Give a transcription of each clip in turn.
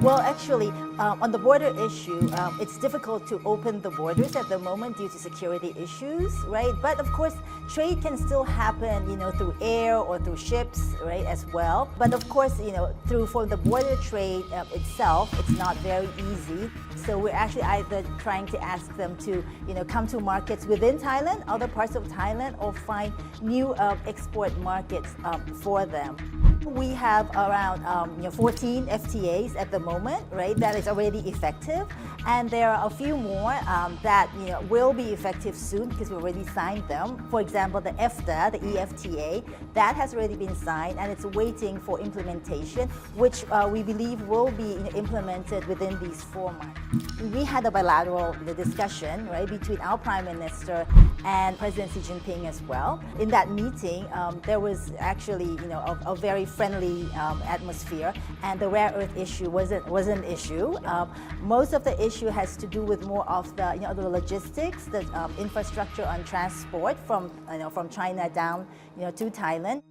Well, actually, on the border issue, it's difficult to open the borders at the moment due to security issues, right? But of course, trade can still happen, through air or through ships, right, as well. But of course, for the border trade itself, it's not very easy. So we're actually either trying to ask them to, come to markets within Thailand, other parts of Thailand, or find new export markets for them. We have around 14 FTAs at the moment, right, that is already effective. And there are a few more that will be effective soon because we already signed them. For example, the FTA, the EFTA, that has already been signed and it's waiting for implementation, which we believe will be implemented within these 4 months. We had a bilateral discussion, right, between our Prime Minister and President Xi Jinping as well. In that meeting, there was actually a very friendly atmosphere, and the rare earth issue was an issue. Most of the issue has to do with more of the the logistics, the infrastructure on transport from China down to Thailand.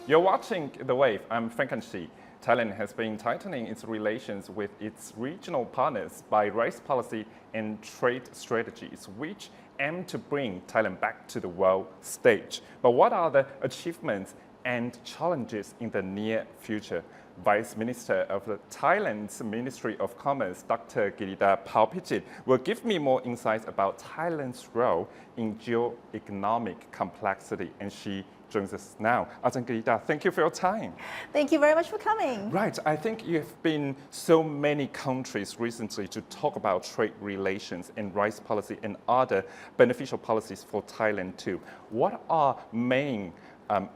You're watching The Wave. I'm Franc Han Shih. Thailand has been tightening its relations with its regional partners by race policy and trade strategies, which aim to bring Thailand back to the world stage. But what are the achievements and challenges in the near future? Vice Minister of Thailand's Ministry of Commerce, Dr. Girita Paupijit, will give me more insights about Thailand's role in geo-economic complexity, and she joins us now. Ajahn Girita, thank you for your time. Thank you very much for coming. Right, I think you've been so many countries recently to talk about trade relations and rice policy and other beneficial policies for Thailand too. What are main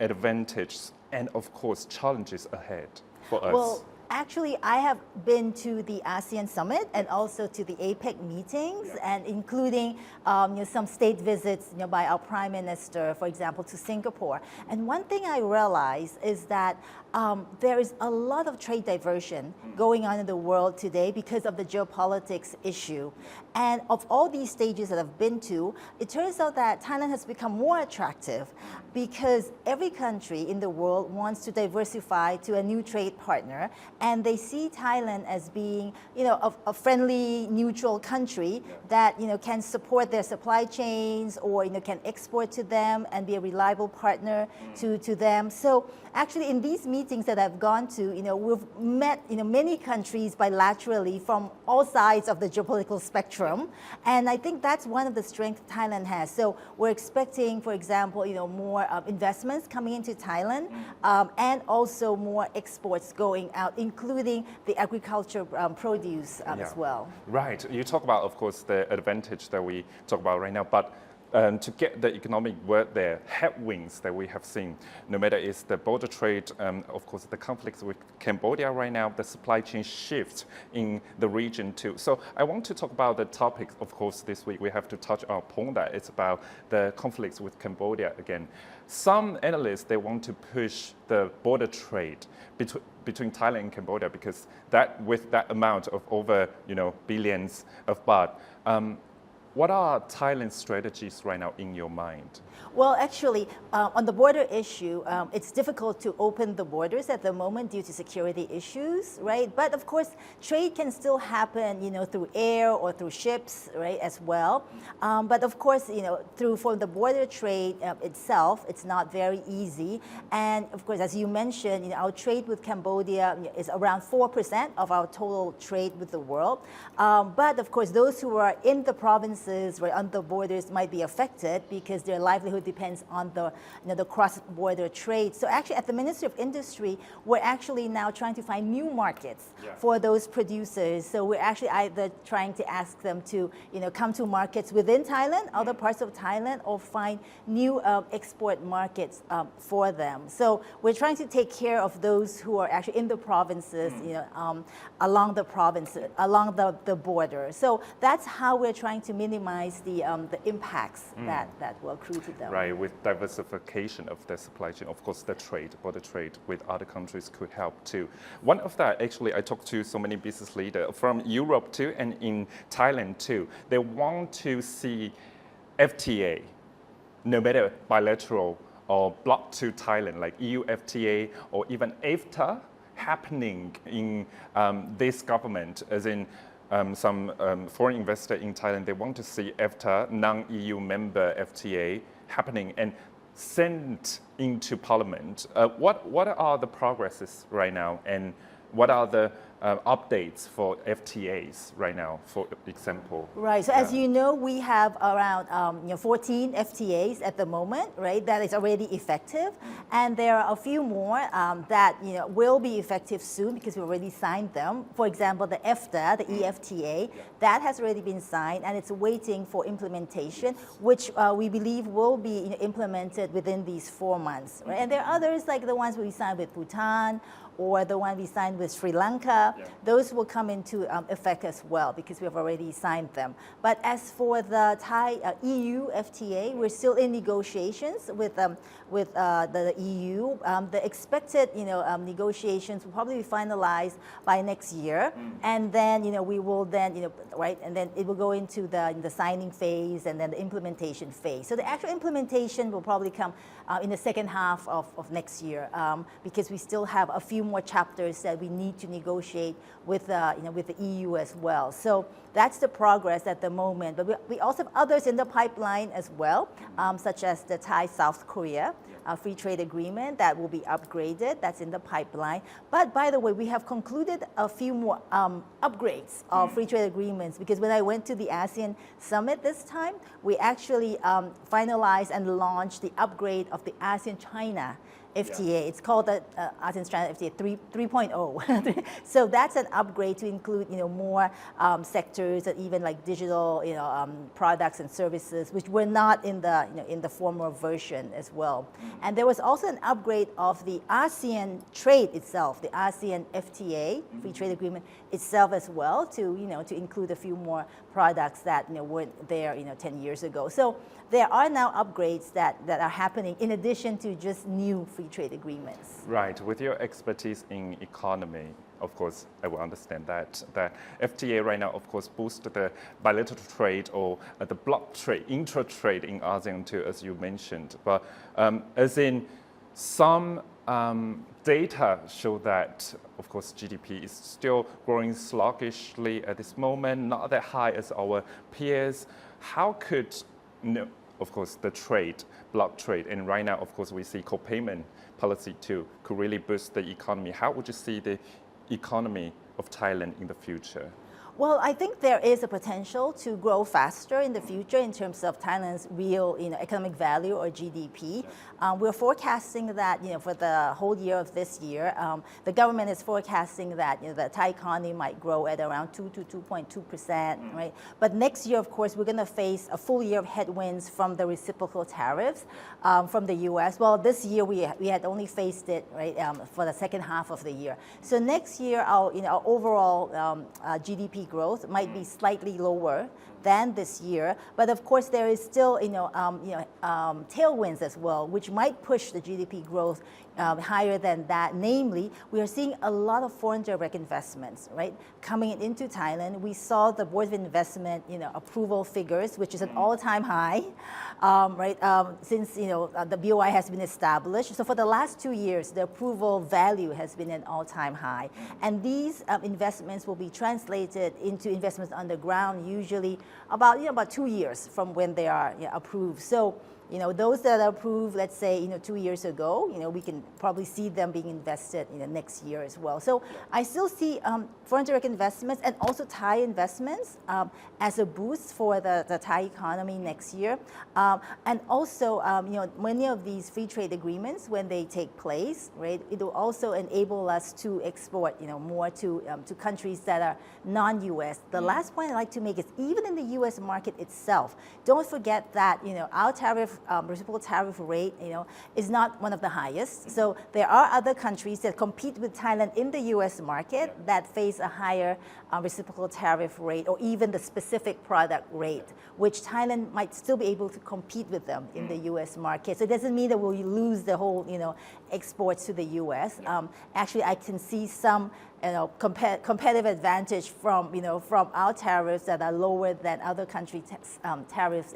advantages and of course challenges ahead for us? Well, actually, I have been to the ASEAN summit and also to the APEC meetings, and including some state visits by our Prime Minister, for example, to Singapore. And one thing I realized is that there is a lot of trade diversion going on in the world today because of the geopolitics issue. And of all these stages that I've been to, it turns out that Thailand has become more attractive because every country in the world wants to diversify to a new trade partner, and they see Thailand as being, a friendly, neutral country that, can support their supply chains or, can export to them and be a reliable partner to them. So actually, in these meetings that I've gone to, we've met, many countries bilaterally from all sides of the geopolitical spectrum, and I think that's one of the strengths Thailand has. So we're expecting, for example, more investments coming into Thailand, and also more exports going out, including the agriculture produce as well. Right. You talk about, of course, the advantage that we talk about right now, but to get the economic word there, headwinds that we have seen, no matter it's the border trade, of course, the conflicts with Cambodia right now, the supply chain shift in the region too. So I want to talk about the topics, of course, this week we have to touch upon that. It's about the conflicts with Cambodia again. Some analysts, they want to push the border trade between Thailand and Cambodia because with that amount of over, billions of baht. What are Thailand's strategies right now in your mind? Well, actually, on the border issue, it's difficult to open the borders at the moment due to security issues, right? But of course, trade can still happen, through air or through ships, right, as well. But of course, for the border trade itself, it's not very easy. And of course, as you mentioned, our trade with Cambodia is around 4% of our total trade with the world. But of course, those who are in the provinces, right, on the borders might be affected because their livelihood depends on the cross-border trade. So actually at the Ministry of Industry, we're actually now trying to find new markets for those producers. So we're actually either trying to ask them to come to markets within Thailand, other parts of Thailand, or find new export markets for them. So we're trying to take care of those who are actually in the provinces, along the border. So that's how we're trying to minimize minimize the impacts that will accrue to them. Right, with diversification of the supply chain, of course, the border trade with other countries could help too. One of that, actually, I talked to so many business leaders from Europe too, and in Thailand too. They want to see FTA, no matter bilateral or block to Thailand, like EU FTA or even EFTA, happening in this government, as in some foreign investor in Thailand, they want to see EFTA, non-EU member FTA, happening and sent into Parliament. What are the progresses right now, and what are the updates for FTAs right now, for example? Right. So as you know, we have around 14 FTAs at the moment, right? That is already effective, and there are a few more that will be effective soon because we already signed them. For example, the EFTA, the EFTA, that has already been signed, and it's waiting for implementation, which we believe will be implemented within these 4 months. Right? And there are others like the ones we signed with Bhutan, or the one we signed with Sri Lanka, those will come into effect as well because we have already signed them. But as for the Thai EU FTA, we're still in negotiations with the EU. The expected negotiations will probably be finalized by next year, and then we will then right, and then it will go into the signing phase and then the implementation phase. So the actual implementation will probably come in the second half of next year because we still have a few more chapters that we need to negotiate with the EU as well. So that's the progress at the moment. But we also have others in the pipeline as well, such as the Thai-South Korea free trade agreement that will be upgraded. That's in the pipeline. But by the way, we have concluded a few more upgrades of free trade agreements because when I went to the ASEAN summit this time, we actually finalized and launched the upgrade of the ASEAN-China FTA. It's called the ASEAN-China FTA 3.0. So that's an upgrade to include more sectors and even like digital products and services, which were not in the former version as well. And there was also an upgrade of the ASEAN trade itself, the ASEAN FTA free trade agreement itself as well, to to include a few more products that weren't there 10 years ago. So there are now upgrades that are happening in addition to just new free trade agreements. Right. With your expertise in economy, of course, I will understand that FTA right now, of course, boosts the bilateral trade or the block trade, intra-trade in ASEAN too, as you mentioned. But as in some data show that, of course, GDP is still growing sluggishly at this moment, not that high as our peers. How could, of course, the trade, block trade, and right now, of course, we see co-payment policy too, could really boost the economy. How would you see the economy of Thailand in the future? Well, I think there is a potential to grow faster in the future in terms of Thailand's real, economic value or GDP. We're forecasting that, for the whole year of this year, the government is forecasting that the Thai economy might grow at around 2 to 2.2%, right? But next year, of course, we're going to face a full year of headwinds from the reciprocal tariffs from the U.S. Well, this year we had only faced it, right, for the second half of the year. So next year, our overall GDP growth might be slightly lower than this year, but of course there is still tailwinds as well, which might push the GDP growth higher than that. Namely, we are seeing a lot of foreign direct investments, right, coming into Thailand. We saw the Board of Investment, approval figures, which is an all-time high, right, since the BOI has been established. So for the last 2 years, the approval value has been an all-time high, and these investments will be translated into investments on the ground, usually about 2 years from when they are approved. So those that are approved, let's say 2 years ago, we can probably see them being invested next year as well. So I still see foreign direct investments and also Thai investments as a boost for the Thai economy next year. And also, many of these free trade agreements, when they take place, right, it will also enable us to export more to countries that are non-US. The last point I'd like to make is even in the US market itself, don't forget that our tariff reciprocal tariff rate, is not one of the highest. So there are other countries that compete with Thailand in the U.S. market that face a higher reciprocal tariff rate, or even the specific product rate, which Thailand might still be able to compete with them in the U.S. market. So it doesn't mean that we'll lose the whole, exports to the U.S. Actually, I can see some, competitive advantage from our tariffs that are lower than other country tariffs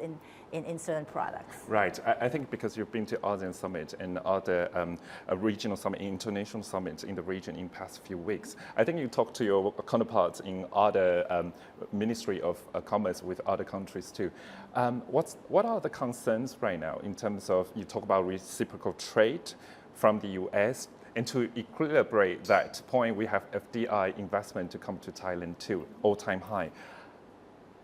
in certain products. Right. I think because you've been to ASEAN Summit and other regional summit, international summits in the region in past few weeks, I think you talked to your counterparts in other Ministry of Commerce with other countries too. What are the concerns right now in terms of, you talk about reciprocal trade from the U.S., and to equilibrate that point, we have FDI investment to come to Thailand too, all-time high.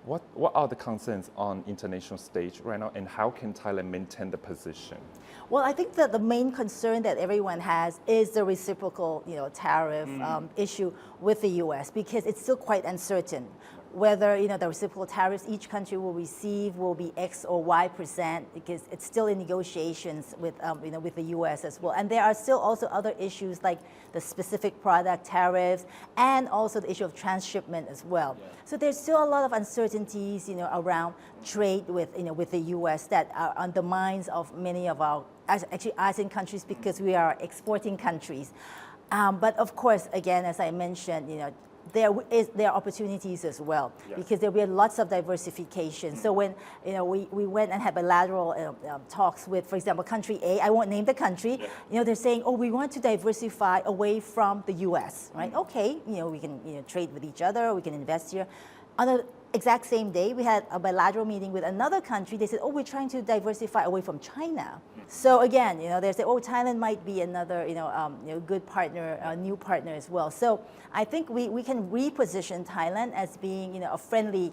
What are the concerns on international stage right now, and how can Thailand maintain the position? Well, I think that the main concern that everyone has is the reciprocal, tariff issue with the U.S., because it's still quite uncertain whether the reciprocal tariffs each country will receive will be X or Y%, because it's still in negotiations with with the U.S. as well. And there are still also other issues like the specific product tariffs, and also the issue of transshipment as well. Yeah. So there's still a lot of uncertainties around trade with with the U.S. that undermines of many of our actually ASEAN countries, because we are exporting countries. But of course, again, as I mentioned, there are opportunities as well, yes, because there will be lots of diversification. So when we went and had bilateral talks with, for example, country A, I won't name the country, yeah, they're saying, oh, we want to diversify away from the U.S., right? Okay, we can trade with each other, we can invest here. On the exact same day, we had a bilateral meeting with another country. They said, oh, we're trying to diversify away from China. So again, they say, oh, Thailand might be another, good partner, a new partner as well. So I think we can reposition Thailand as being, a friendly,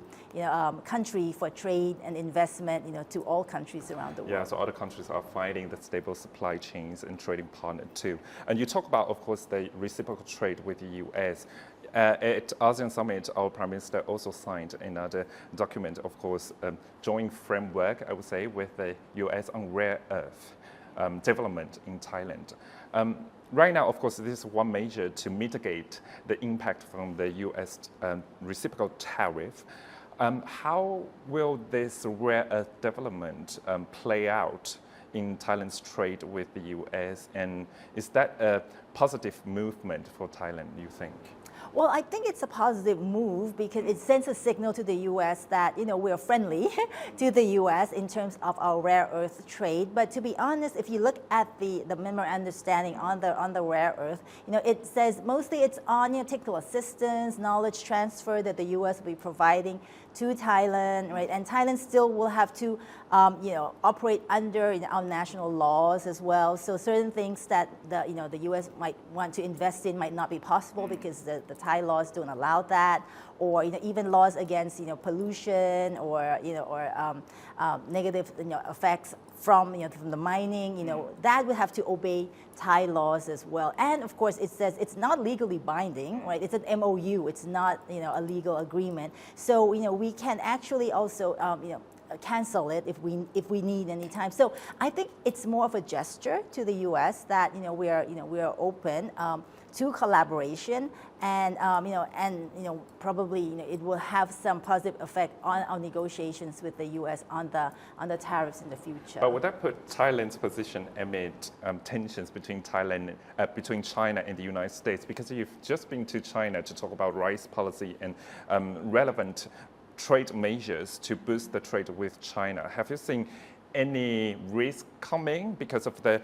country for trade and investment, to all countries around the world. Yeah, so other countries are finding the stable supply chains and trading partner too. And you talk about, of course, the reciprocal trade with the U.S. At ASEAN Summit, our Prime Minister also signed another document, of course, joint framework, I would say, with the U.S. on rare earth development in Thailand. Right now, of course, this is one measure to mitigate the impact from the U.S. Reciprocal tariff. How will this rare earth development play out in Thailand's trade with the U.S., and is that a positive movement for Thailand, you think? Well, I think it's a positive move, because it sends a signal to the U.S. that, we're friendly to the U.S. in terms of our rare earth trade. But to be honest, if you look at the memorandum of understanding on the rare earth, it says mostly it's on technical assistance, knowledge transfer that the U.S. will be providing to Thailand, right? And Thailand still will have to, operate under our national laws as well. So certain things that the U.S. might want to invest in might not be possible, because the Thai laws don't allow that, or even laws against pollution, or negative effects from the mining. That would have to obey Thai laws as well. And of course, it says it's not legally binding, right? It's an MOU. It's not a legal agreement. So we can actually also cancel it if we need any time. So I think it's more of a gesture to the U.S. that we are open to collaboration, and probably it will have some positive effect on our negotiations with the U.S. on the tariffs in the future. But would that put Thailand's position amid tensions between between China and the United States? Because you've just been to China to talk about rice policy and relevant trade measures to boost the trade with China. Have you seen any risk coming because of the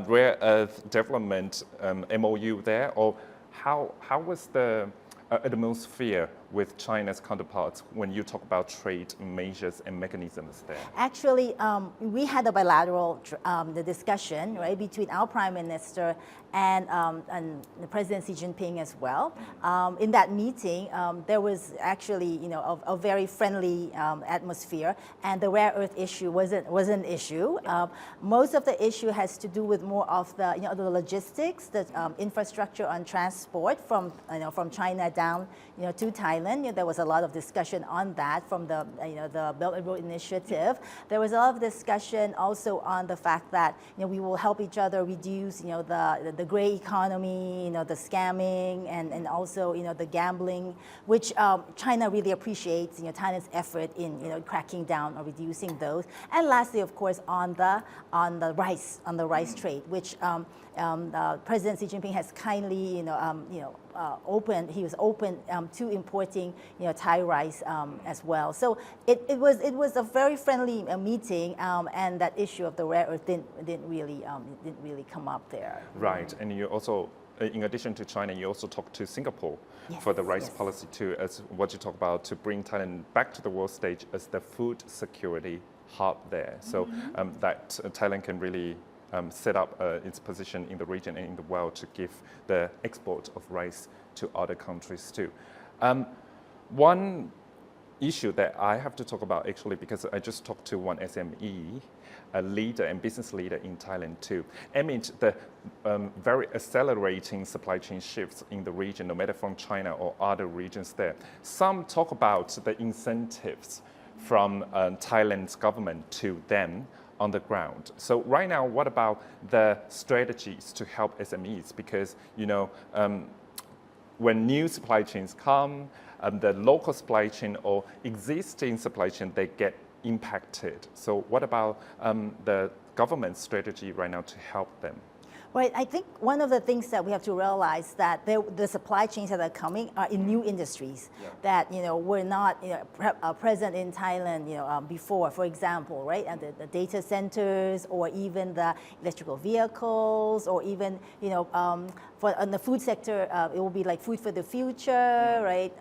rare earth development MOU there, or how was the atmosphere with China's counterparts when you talk about trade measures and mechanisms there? Actually, we had a bilateral the discussion, right, between our Prime Minister and the President Xi Jinping as well. In that meeting, there was actually a very friendly atmosphere, and the rare earth issue wasn't an issue. Most of the issue has to do with more of the the logistics, the infrastructure on transport from China down to Thailand. Thailand. There was a lot of discussion on that from the the Belt and Road Initiative. There was a lot of discussion also on the fact that we will help each other reduce the gray economy, the scamming, and also the gambling, which China really appreciates. Thailand's effort in cracking down or reducing those. And lastly, of course, on the rice trade, which President Xi Jinping has kindly opened. He was open to importing Thai rice as well. So it was a very friendly meeting, and that issue of the rare earth didn't really come up there. Right, and you also, in addition to China, you also talked to Singapore for the rice policy too, as what you talk about, to bring Thailand back to the world stage as the food security hub there. So that Thailand can really set up its position in the region and in the world to give the export of rice to other countries too. One issue that I have to talk about actually, because I just talked to one SME, a leader and business leader in Thailand too, amid the very accelerating supply chain shifts in the region, no matter from China or other regions there. Some talk about the incentives from Thailand's government to them on the ground. So right now, what about the strategies to help SMEs? Because when new supply chains come, the local supply chain or existing supply chain, they get impacted. So what about the government strategy right now to help them? Right, I think one of the things that we have to realize that the supply chains that are coming are in new industries that were not present in Thailand before. For example, right, and the data centers, or even the electrical vehicles, or even on the food sector, it will be like food for the future, right?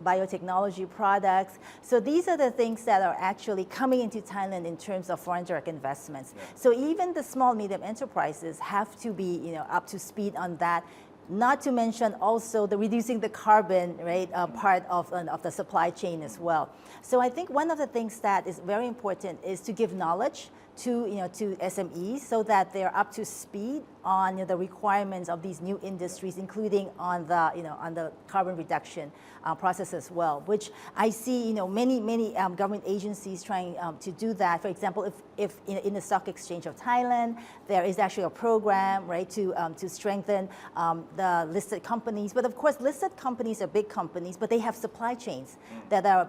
Biotechnology products. So these are the things that are actually coming into Thailand in terms of foreign direct investments. So even the small, medium enterprises have to be up to speed on that. Not to mention also the reducing the carbon, right, part of the supply chain as well. So I think one of the things that is very important is to give knowledge to SMEs so that they're up to speed on the requirements of these new industries, including on the carbon reduction process as well, which I see many government agencies trying to do that. For example, if in the stock exchange of Thailand, there is actually a program, right, to strengthen the listed companies. But of course, listed companies are big companies, but they have supply chains that are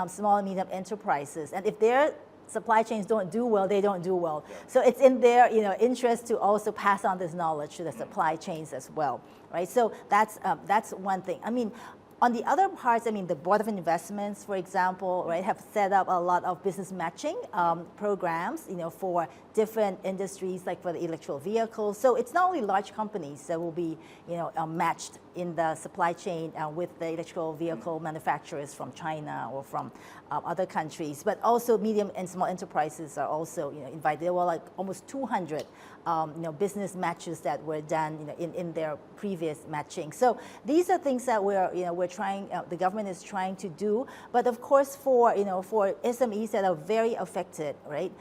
small and medium enterprises, and if they're supply chains don't do well, they don't do well. So it's in their interest to also pass on this knowledge to the supply chains as well, right? So that's one thing. I mean, on the other parts, I mean, the Board of Investments, for example, right, have set up a lot of business matching programs, for different industries, like for the electrical vehicles. So it's not only large companies that will be, matched in the supply chain with the electrical vehicle manufacturers from China or from other countries, but also medium and small enterprises are also, invited. There were like almost 200, business matches that were done, in their previous matching. So these are things that we're trying, the government is trying to do. But of course, for SMEs that are very affected, right,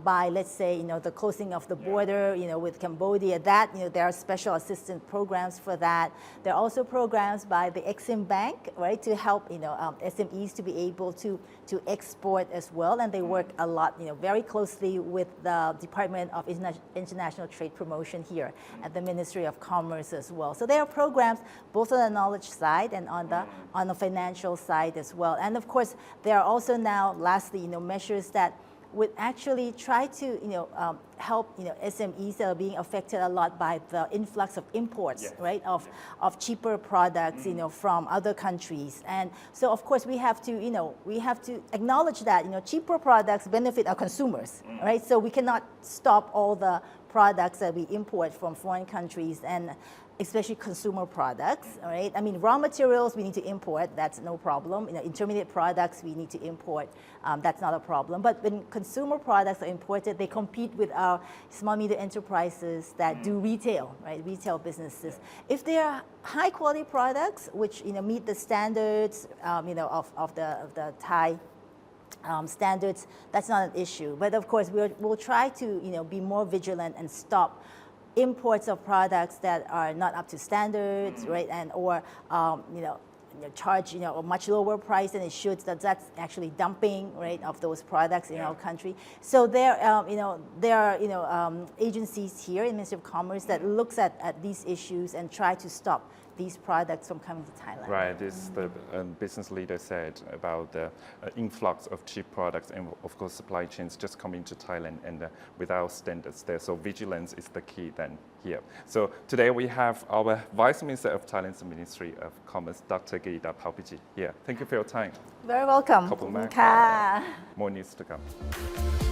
by, let's say, the closing of the border, with Cambodia, that, there are special assistance programs for that. There are also programs by the Exim Bank, right, to help, SMEs to be able to export as well. And they work a lot, very closely with the Department of International Trade Promotion here at the Ministry of Commerce as well. So there are programs both on the knowledge side and on the financial side as well. And of course, there are also now, lastly, measures that would actually try to help SMEs that are being affected a lot by the influx of imports, right, of cheaper products from other countries. And so of course we have to acknowledge that cheaper products benefit our consumers, right? So we cannot stop all the products that we import from foreign countries, and especially consumer products, right? I mean, raw materials we need to import, that's no problem. Intermediate products we need to import, that's not a problem. But when consumer products are imported, they compete with our small medium enterprises that do retail, right? Retail businesses. If they are high quality products, which meet the standards, of the Thai standards, that's not an issue. But of course, we'll try to be more vigilant and stop imports of products that are not up to standards, right, and or charge a much lower price than it should. That's actually dumping, right, of those products in our country. So there are agencies here in Ministry of Commerce that looks at these issues and try to stop these products from coming to Thailand. Right, this the business leader said about the influx of cheap products and of course supply chains just coming to Thailand and without standards there. So vigilance is the key then here. So today we have our Vice Minister of Thailand's Ministry of Commerce, Dr. Geeta Paupiji here. Thank you for your time. Very welcome. ขอบคุณมาก ค่ะ More news to come.